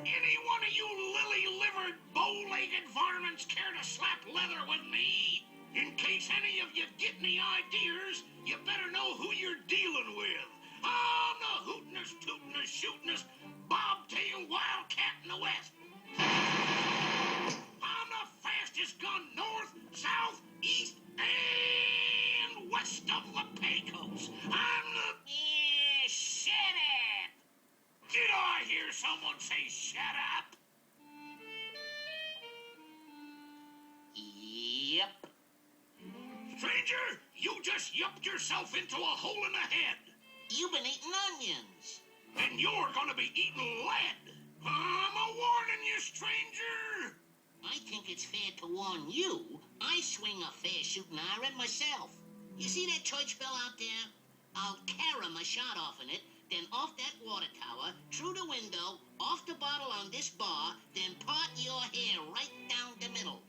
Any one of you lily-livered, bow-legged varmints care to slap leather with me? In case any of you get any ideas, you better know who you're dealing with. I'm the hootin'est, tootin'est, shootin'est, bobtail wildcat in the West. I'm the fastest gun north, south, east, and west of the Pecos. I'm the... Yeah, shut up! Did I hear someone say shut up? Yep. Stranger, you just yupped yourself into a hole in the head. You've been eating onions. And you're gonna be eating lead. I'm a warning you, stranger. I think it's fair to warn you. I swing a fair shooting iron myself. You see that church bell out there? I'll carry my shot off in it, then off that water tower, through the window, off the bottle on this bar, then part your hair right down the middle.